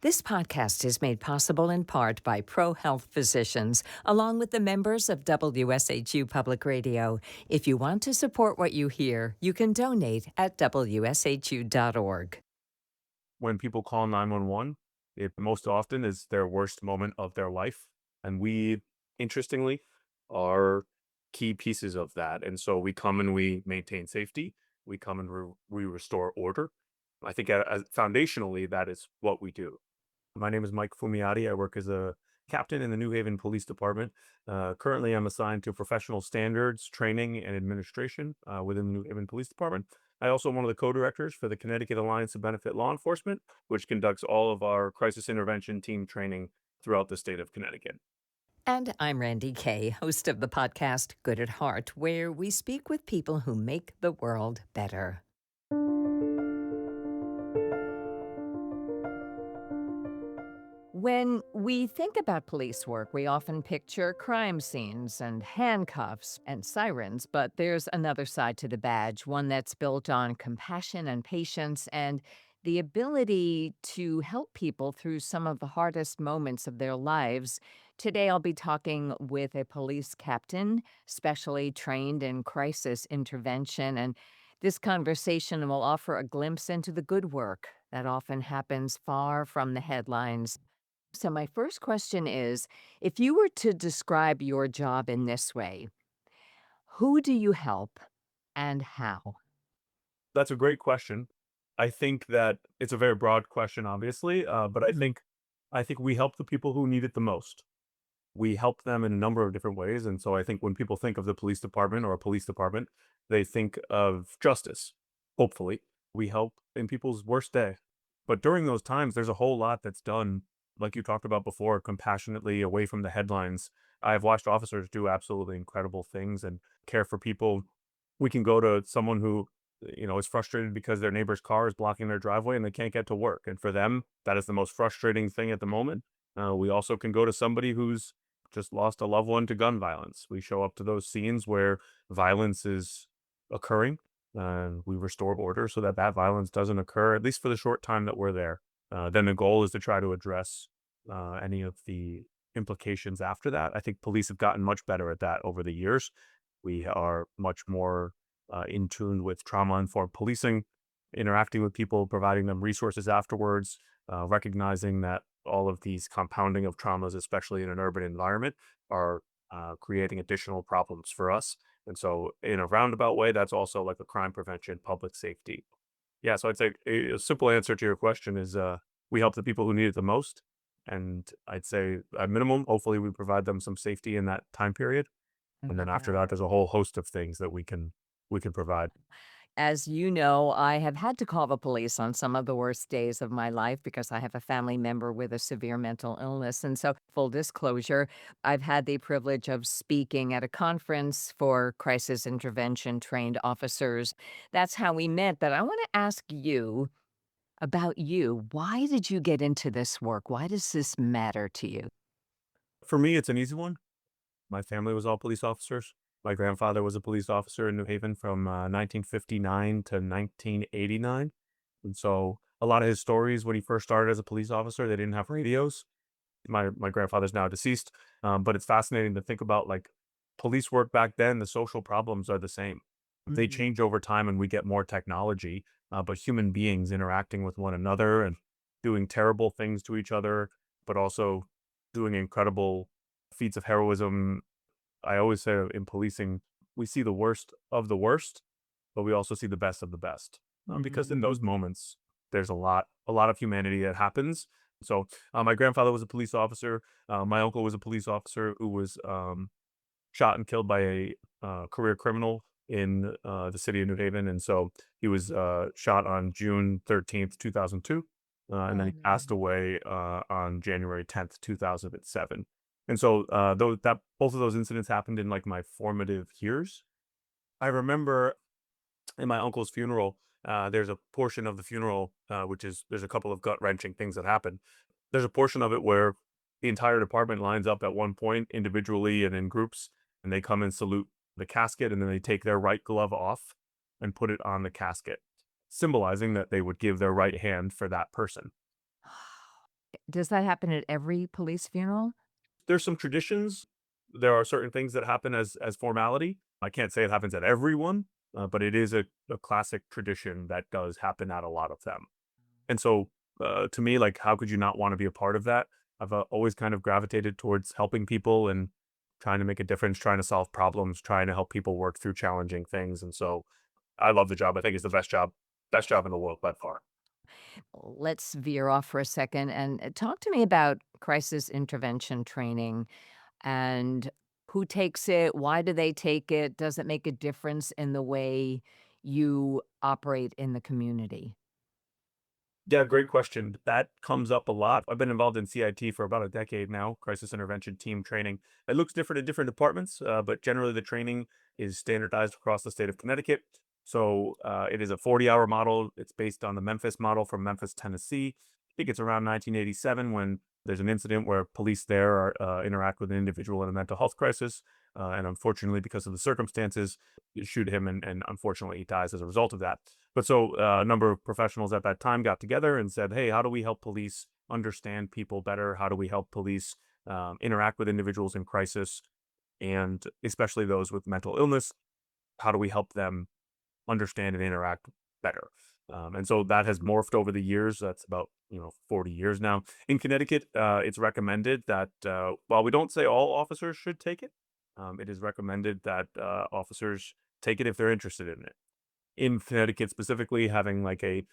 This podcast is made possible in part by ProHealth Physicians, along with the members of WSHU Public Radio. If you want to support what you hear, you can donate at WSHU.org. When people call 911, it most often is their worst moment of their life. And we, interestingly, are key pieces of that. And so we come and we maintain safety. We come and we restore order. I think foundationally, that is what we do. My name is Mike Fumiati. I work as a captain in the New Haven Police Department. Currently, I'm assigned to professional standards, training, and administration within the New Haven Police Department. I also am one of the co-directors for the Connecticut Alliance to Benefit Law Enforcement, which conducts all of our crisis intervention team training throughout the state of Connecticut. And I'm Randy Kay, host of the podcast Good at Heart, where we speak with people who make the world better. When we think about police work, we often picture crime scenes and handcuffs and sirens, but there's another side to the badge, one that's built on compassion and patience and the ability to help people through some of the hardest moments of their lives. Today, I'll be talking with a police captain, specially trained in crisis intervention, and this conversation will offer a glimpse into the good work that often happens far from the headlines. So, my first question is, if you were to describe your job in this way, who do you help and how? That's a great question. I think that it's a very broad question, obviously, but I think we help the people who need it the most. We help them in a number of different ways. And so I think when people think of the police department or a police department, they think of justice. Hopefully, we help in people's worst day. But during those times, there's a whole lot that's done, like you talked about before, compassionately away from the headlines. I've watched officers do absolutely incredible things and care for people. We can go to someone who, is frustrated because their neighbor's car is blocking their driveway and they can't get to work. And for them, that is the most frustrating thing at the moment. We also can go to somebody who's just lost a loved one to gun violence. We show up to those scenes where violence is occurring. We restore order so that that violence doesn't occur, at least for the short time that we're there. Then the goal is to try to address any of the implications after that. I think police have gotten much better at that over the years. We are much more in tune with trauma informed policing, interacting with people, providing them resources afterwards, recognizing that all of these compounding of traumas, especially in an urban environment, are creating additional problems for us. And so, in a roundabout way, that's also like a crime prevention, public safety. Yeah. So, I'd say a simple answer to your question is we help the people who need it the most. And I'd say at minimum, hopefully, we provide them some safety in that time period. And then after that, there's a whole host of things that we can provide. As you know, I have had to call the police on some of the worst days of my life because I have a family member with a severe mental illness. And so, full disclosure, I've had the privilege of speaking at a conference for crisis intervention trained officers. That's how we met. But I want to ask you about you. Why did you get into this work? Why does this matter to you? For me, it's an easy one. My family was all police officers. My grandfather was a police officer in New Haven from 1959 to 1989. And so a lot of his stories when he first started as a police officer, they didn't have radios. My grandfather's now deceased, but it's fascinating to think about like police work back then. The social problems are the same. They Mhm. change over time, and we get more technology. But human beings interacting with one another and doing terrible things to each other, but also doing incredible feats of heroism. I always say in policing, we see the worst of the worst, but we also see the best of the best. Because in Mhm. those moments, there's a lot of humanity that happens. So my grandfather was a police officer. My uncle was a police officer who was shot and killed by a career criminal in the city of New Haven, and so he was shot on June 13th, 2002, and then Oh, he passed no. away on January 10th, 2007. And so though that both of those incidents happened in like my formative years. I remember in my uncle's funeral, there's a portion of the funeral, which is there's a couple of gut wrenching things that happen. There's a portion of it where the entire department lines up at one point individually and in groups, and they come and salute the casket, and then they take their right glove off and put it on the casket, symbolizing that they would give their right hand for that person. Does that happen at every police funeral? There's some traditions. There are certain things that happen as formality. I can't say it happens at everyone, but it is a classic tradition that does happen at a lot of them. And so, to me, like, how could you not want to be a part of that? I've always kind of gravitated towards helping people and trying to make a difference, trying to solve problems, trying to help people work through challenging things. And so, I love the job. I think it's the best job in the world by far. Let's veer off for a second and talk to me about crisis intervention training and who takes it, why do they take it, does it make a difference in the way you operate in the community? Yeah, great question. That comes up a lot. I've been involved in CIT for about a decade now, crisis intervention team training. It looks different in different departments, but generally the training is standardized across the state of Connecticut. So it is a 40-hour model. It's based on the Memphis model from Memphis, Tennessee. I think it's around 1987 when there's an incident where police there interact with an individual in a mental health crisis. And unfortunately, because of the circumstances, shoot him, and unfortunately, he dies as a result of that. But so a number of professionals at that time got together and said, "Hey, how do we help police understand people better? How do we help police interact with individuals in crisis, and especially those with mental illness? How do we help them understand and interact better?" And so that has morphed over the years. That's about 40 years now. In Connecticut, it's recommended that while we don't say all officers should take it, it is recommended that officers take it if they're interested in it. In Connecticut specifically, having like a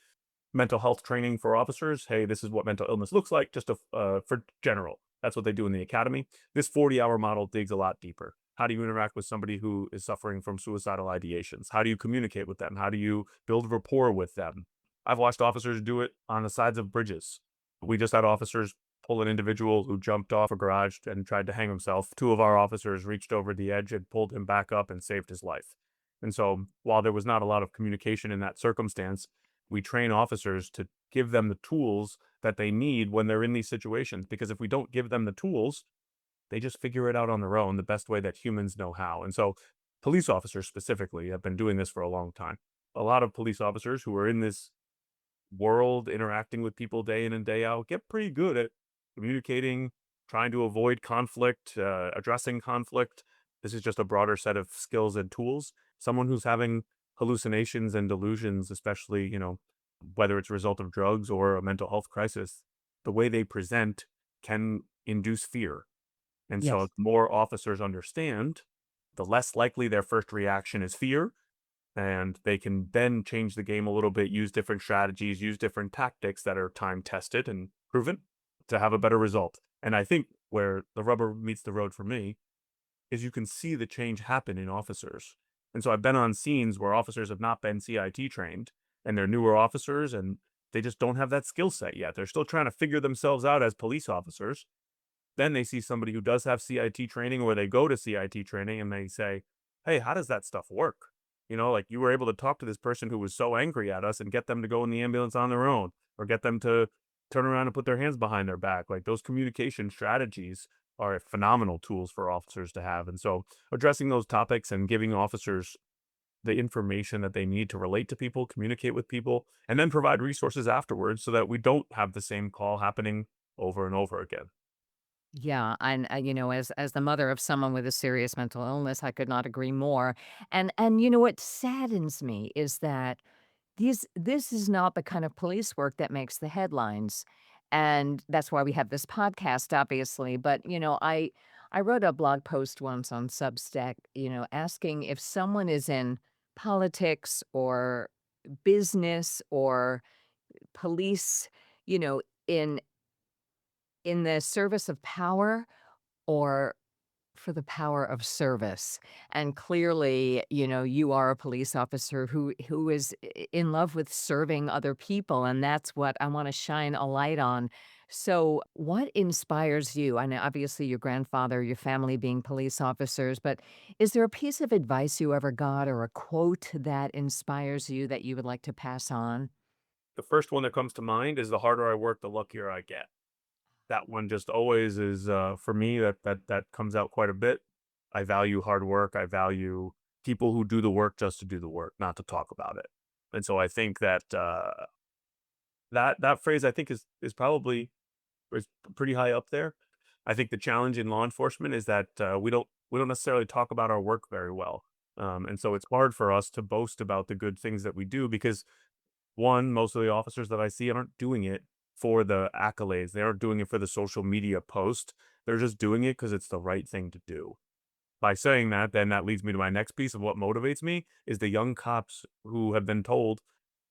mental health training for officers. Hey, this is what mental illness looks like, just for general. That's what they do in the academy. This 40-hour model digs a lot deeper. How do you interact with somebody who is suffering from suicidal ideations? How do you communicate with them? How do you build rapport with them? I've watched officers do it on the sides of bridges. We just had officers pull an individual who jumped off a garage and tried to hang himself. Two of our officers reached over the edge and pulled him back up and saved his life. And so, while there was not a lot of communication in that circumstance, we train officers to give them the tools that they need when they're in these situations. Because if we don't give them the tools, they just figure it out on their own the best way that humans know how. And so, police officers specifically have been doing this for a long time. A lot of police officers who are in this world, interacting with people day in and day out, get pretty good at communicating, trying to avoid conflict, addressing conflict. This is just a broader set of skills and tools. Someone who's having hallucinations and delusions, especially, whether it's a result of drugs or a mental health crisis, the way they present can induce fear. And so, Yes. if more officers understand, the less likely their first reaction is fear, and they can then change the game a little bit, use different strategies, use different tactics that are time tested and proven to have a better result. And I think where the rubber meets the road for me is you can see the change happen in officers. And so I've been on scenes where officers have not been CIT trained and they're newer officers and they just don't have that skill set yet. They're still trying to figure themselves out as police officers. Then they see somebody who does have CIT training or they go to CIT training and they say, "Hey, how does that stuff work?" Like you were able to talk to this person who was so angry at us and get them to go in the ambulance on their own or get them to turn around and put their hands behind their back. Like those communication strategies are phenomenal tools for officers to have. And so addressing those topics and giving officers the information that they need to relate to people, communicate with people, and then provide resources afterwards so that we don't have the same call happening over and over again. Yeah, and, as the mother of someone with a serious mental illness, I could not agree more, and what saddens me is that this is not the kind of police work that makes the headlines, and that's why we have this podcast, obviously, but, I wrote a blog post once on Substack, asking if someone is in politics or business or police, you know, in the service of power or for the power of service. And clearly, you are a police officer who is in love with serving other people, and that's what I wanna shine a light on. So, what inspires you? I know obviously your grandfather, your family being police officers, but is there a piece of advice you ever got or a quote that inspires you that you would like to pass on? The first one that comes to mind is the harder I work, the luckier I get. That one just always is, for me, that comes out quite a bit. I value hard work. I value people who do the work just to do the work, not to talk about it. And so I think that that phrase I think is probably is pretty high up there. I think the challenge in law enforcement is that we don't necessarily talk about our work very well, and so it's hard for us to boast about the good things that we do because one, most of the officers that I see aren't doing it for the accolades. They aren't doing it for the social media post. They're just doing it because it's the right thing to do. By saying that, then that leads me to my next piece of what motivates me is the young cops who have been told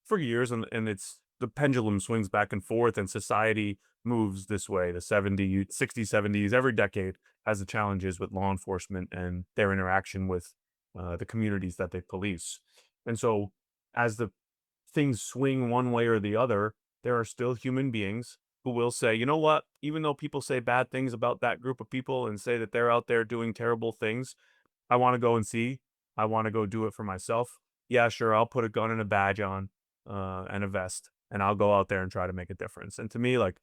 for years, and it's the pendulum swings back and forth, and society moves this way. The 70s, 60s, 70s, every decade has the challenges with law enforcement and their interaction with the communities that they police. And so, as the things swing one way or the other, there are still human beings who will say, you know what, even though people say bad things about that group of people and say that they're out there doing terrible things, I want to go and see. I want to go do it for myself. Yeah, sure, I'll put a gun and a badge on and a vest, and I'll go out there and try to make a difference. And to me, like,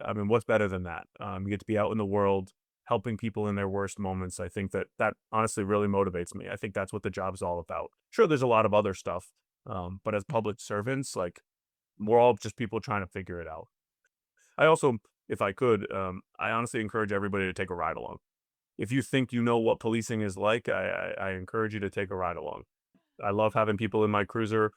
I mean, what's better than that? You get to be out in the world helping people in their worst moments. I think that that honestly really motivates me. I think that's what the job's all about. Sure, there's a lot of other stuff, but as public servants, like we're all just people trying to figure it out. I also, if I could, I honestly encourage everybody to take a ride along. If you think you know what policing is like, I encourage you to take a ride along. I love having people in my cruiser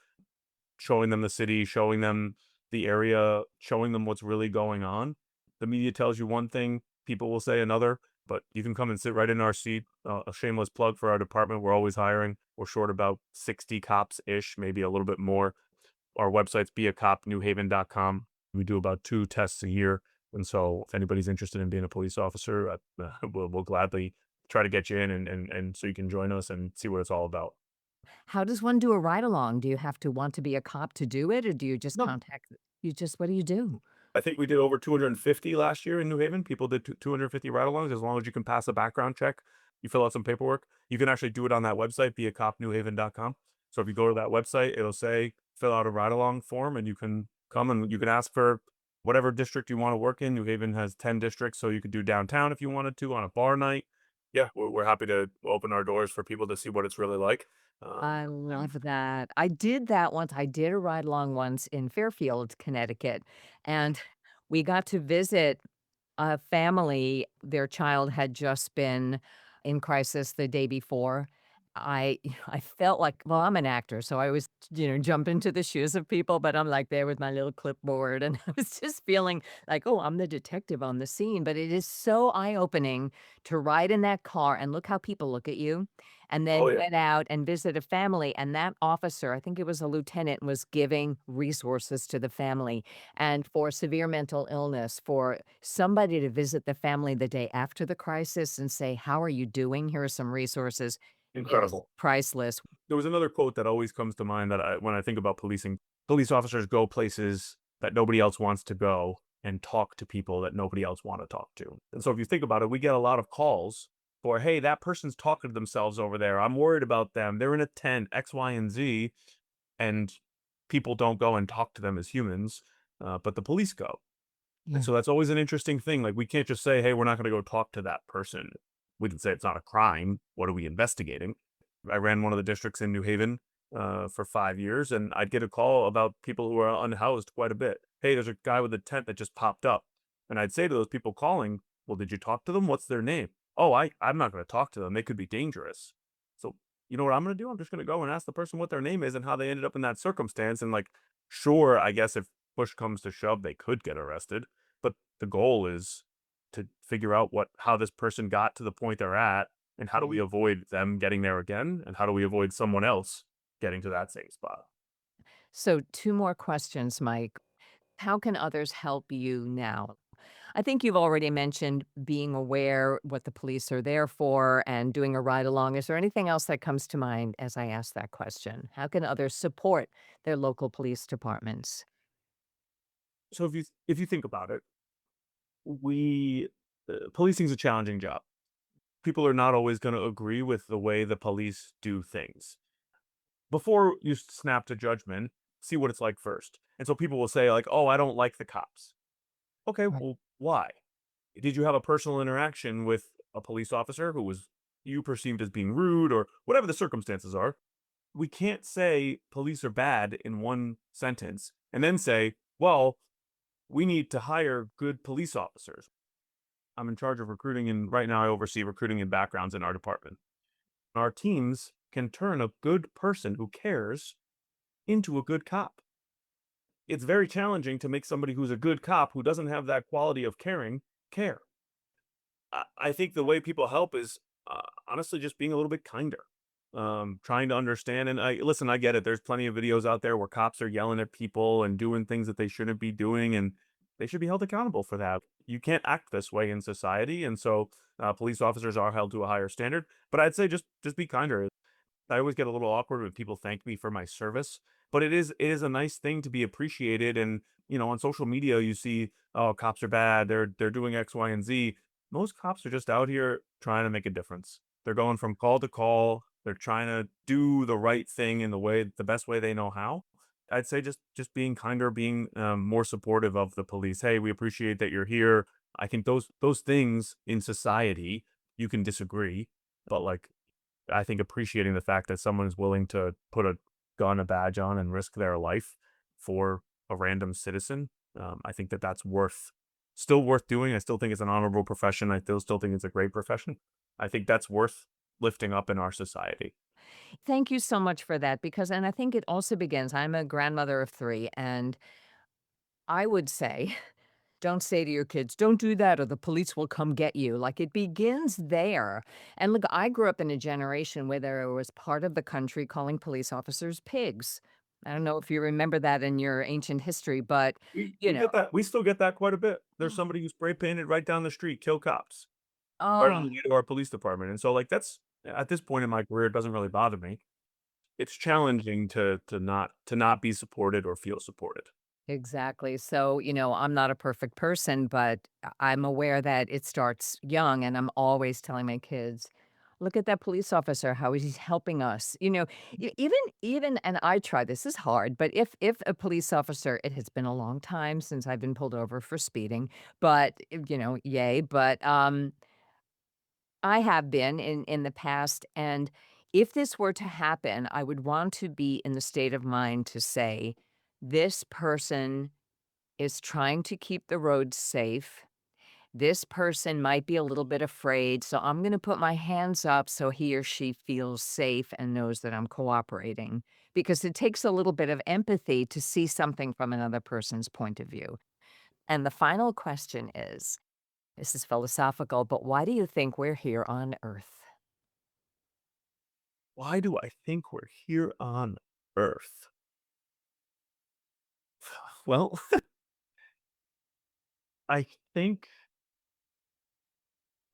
showing them the city, showing them the area, showing them what's really going on. The media tells you one thing, people will say another, but you can come and sit right in our seat. A shameless plug for our department. We're always hiring. We're short about 60 cops ish, maybe a little bit more. Our website's beacopnewhaven.com. We do about 2 tests a year. And so if anybody's interested in being a police officer, we'll gladly try to get you in and so you can join us and see what it's all about. How does one do a ride along? Do you have to want to be a cop to do it, or do you just No, contact you just what do you do? I think we did over 250 last year in New Haven. People did 250 ride-alongs as long as you can pass a background check. You fill out some paperwork. You can actually do it on that website, beacopnewhaven.com. So if you go to that website, it'll say fill out a ride-along form, and you can come and you can ask for whatever district you want to work in. New Haven has 10 districts, so you could do downtown if you wanted to on a bar night. Yeah, we're happy to open our doors for people to see what it's really like. Um, I love that. I did that once. I did a ride along once in Fairfield, Connecticut, and we got to visit a family. Their child had just been in crisis the day before. I I felt like well, I'm an actor, so I always, jump into the shoes of people, but I'm, like, there with my little clipboard, and I was just feeling like, "Oh, I'm the detective on the scene," but it is so eye-opening to ride in that car and look how people look at you, and oh then yeah, get out and visit a family, and that officer, I think it was a lieutenant, was giving resources to the family, and for severe mental illness, for somebody to visit the family the day after the crisis and say, "How are you doing? Here are some resources," is incredible. priceless. There was another quote that always comes to mind that when I think about policing, police officers go places that nobody else wants to go and talk to people that nobody else want to talk to. And so if you think about it, we get a lot of calls for, hey, that person's talking to themselves over there. I'm worried about them. They're in a tent, X, Y, and Z. And people don't go and talk to them as humans, but the police go. And Yeah. so that's always an interesting thing. Like we can't just say, "Hey, we're not going to go talk to that person." We can say it's not a crime. What are we investigating? I ran one of the districts in New Haven for 5 years, and I'd get a call about people who are unhoused quite a bit. Hey, there's a guy with a tent that just popped up, and I'd say to those people calling, "Well, did you talk to them? What's their name?" "Oh, I'm not going to talk to them. They could be dangerous." So you know what I'm going to do? I'm just going to go and ask the person what their name is and how they ended up in that circumstance. And like, sure, I guess if push comes to shove, they could get arrested, but the goal is to figure out what how this person got to the point they're at, and how do we Mhm. avoid them getting there again, and how do we avoid someone else getting to that same spot. So 2 more questions, Mike. How can others help you now? I think you've already mentioned being aware what the police are there for and doing a ride along. Is there anything else that comes to mind as I ask that question? How can others support their local police departments? So if you think about it, we policing is a challenging job. People are not always going to agree with the way the police do things. Before you snap to judgment, see what it's like first. And so people will say like, "Oh, I don't like the cops." Okay, Right. well, why? Did you have a personal interaction with a police officer who was you perceived as being rude or whatever the circumstances are? We can't say police are bad in one sentence and then say, well, we need to hire good police officers. I'm in charge of recruiting, and right now I oversee recruiting and backgrounds in our department. Our teams can turn a good person who cares into a good cop. It's very challenging to make somebody who's a good cop who doesn't have that quality of caring care. I think the way people help is honestly just being a little bit kinder, trying to understand. And I listen, I get it. There's plenty of videos out there where cops are yelling at people and doing things that they shouldn't be doing, and they should be held accountable for that. You can't act this way in society, and so police officers are held to a higher standard. But I'd say just be kinder. I always get a little awkward when people thank me for my service, but it is a nice thing to be appreciated. And on social media, you see, oh, cops are bad. They're doing X, Y, and Z. Most cops are just out here trying to make a difference. They're going from call to call. They're trying to do the right thing in the best way they know how. I'd say just being kinder, being more supportive of the police. Hey, we appreciate that you're here. I think those things in society you can disagree, but like I think appreciating the fact that someone is willing to put a gun, a badge on, and risk their life for a random citizen, I think that that's still worth doing. I still think it's an honorable profession. I still think it's a great profession. I think that's worth lifting up in our society. Thank you so much for that because and I think it also begins I'm a grandmother of 3, and I would say, don't say to your kids, "Don't do that or the police will come get you." Like, it begins there. And look, I grew up in a generation where there was part of the country calling police officers pigs. I don't know if you remember that in your ancient history, but, We get that. We still get that quite a bit. There's somebody who spray painted right down the street, kill cops, right on Oh, the way to our police department. And so like that's at this point in my career, it doesn't really bother me. It's challenging to not be supported or feel supported. exactly. So, I'm not a perfect person, but I'm aware that it starts young, and I'm always telling my kids, "Look at that police officer, how he's helping us." Even and I try this is hard, but if a police officer it has been a long time since I've been pulled over for speeding, but, yay, but, I have been in the past, and if this were to happen, I would want to be in the state of mind to say, "This person is trying to keep the roads safe. This person might be a little bit afraid, so I'm gonna put my hands up so he or she feels safe and knows that I'm cooperating." Because it takes a little bit of empathy to see something from another person's point of view. And the final question is, this is philosophical, but why do you think we're here on Earth? Why do I think we're here on Earth? Well, I think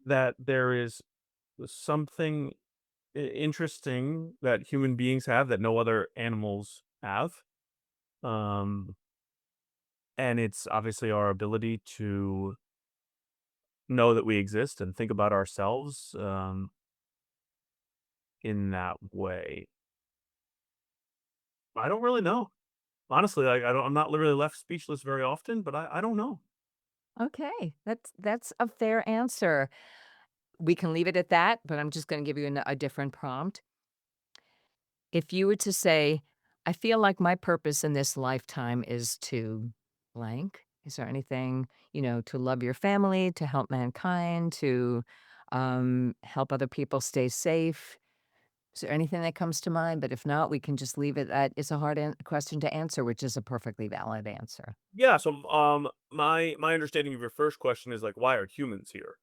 that there is something interesting that human beings have that no other animals have. Um, and it's obviously our ability to know that we exist and think about ourselves in that way. I don't really know. Honestly, I don't, I'm not really left speechless very often, but I don't know. Okay, that's a fair answer. We can leave it at that, but I'm just gonna give you a different prompt. If you were to say, "I feel like my purpose in this lifetime is to blank," is there anything, to love your family, to help mankind, to, help other people stay safe? Is there anything that comes to mind? But if not, we can just leave it at it's a hard question to answer, which is a perfectly valid answer. Yeah, so my understanding of your first question is like why are humans here?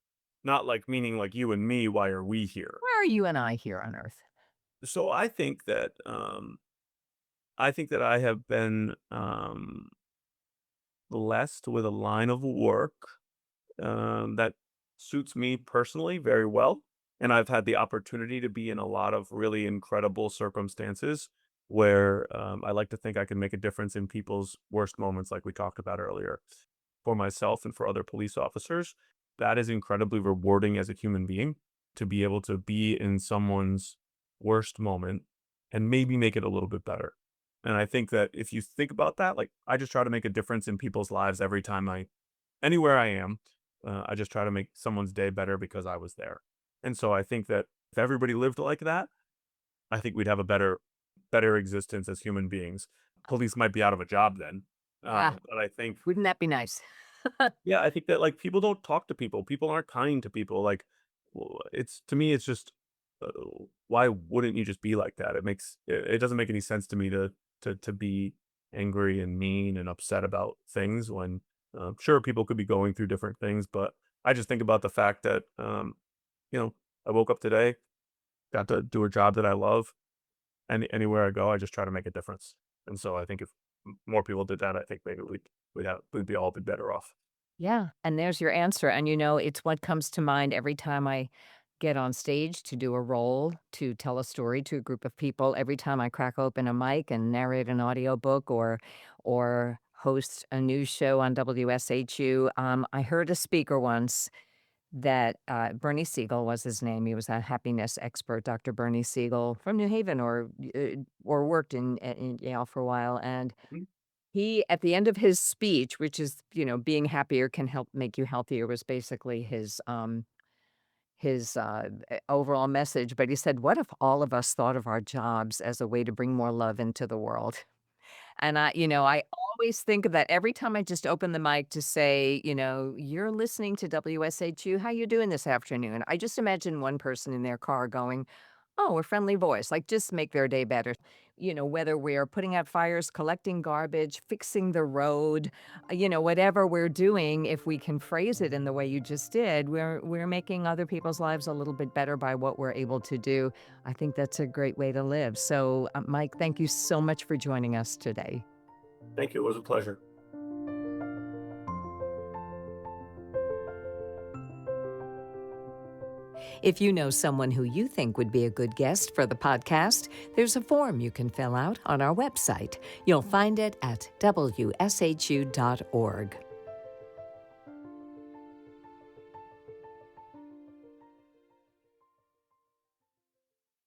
Not like meaning like you and me, why are we here? Where are you and I here on Earth? So I think that I have been blessed with a line of work that suits me personally very well. And I've had the opportunity to be in a lot of really incredible circumstances where I like to think I can make a difference in people's worst moments, like we talked about earlier. For myself and for other police officers, that is incredibly rewarding as a human being to be able to be in someone's worst moment and maybe make it a little bit better. And I think that if you think about that, like I just try to make a difference in people's lives every time anywhere I am. I just try to make someone's day better because I was there. And so I think that if everybody lived like that, I think we'd have a better existence as human beings. Police might be out of a job then. Ah, But I think wouldn't that be nice? yeah, I think that, like, people don't talk to people. People aren't kind to people, like, it's to me, it's just, uh, why wouldn't you just be like that? It doesn't make any sense to me to be angry and mean and upset about things when, sure, people could be going through different things, but I just think about the fact that, you know, I woke up today, got to do a job that I love, and anywhere I go, I just try to make a difference, and so I think if more people did that, I think maybe we'd be all be better off. Yeah, and there's your answer, and, you know, it's what comes to mind every time I get on stage to do a role, to tell a story to a group of people, every time I crack open a mic and narrate an audiobook or host a news show on WSHU. I heard a speaker once that, Bernie Siegel was his name. He was a happiness expert, Dr. Bernie Siegel from New Haven or worked in Yale for a while, and Mhm. he at the end of his speech, which is, you know, being happier can help make you healthier was basically his overall message, but he said, "What if all of us thought of our jobs as a way to bring more love into the world?" And I always think of that every time I just open the mic to say, "You're listening to WSHU. How you doing this afternoon?" I just imagine one person in their car going, "Oh, a friendly voice," like, just make their day better. Whether we're putting out fires, collecting garbage, fixing the road, whatever we're doing, if we can phrase it in the way you just did, we're making other people's lives a little bit better by what we're able to do. I think that's a great way to live. So, Mike, thank you so much for joining us today. Thank you, it was a pleasure. If you know someone who you think would be a good guest for the podcast, there's a form you can fill out on our website. You'll find it at wshu.org.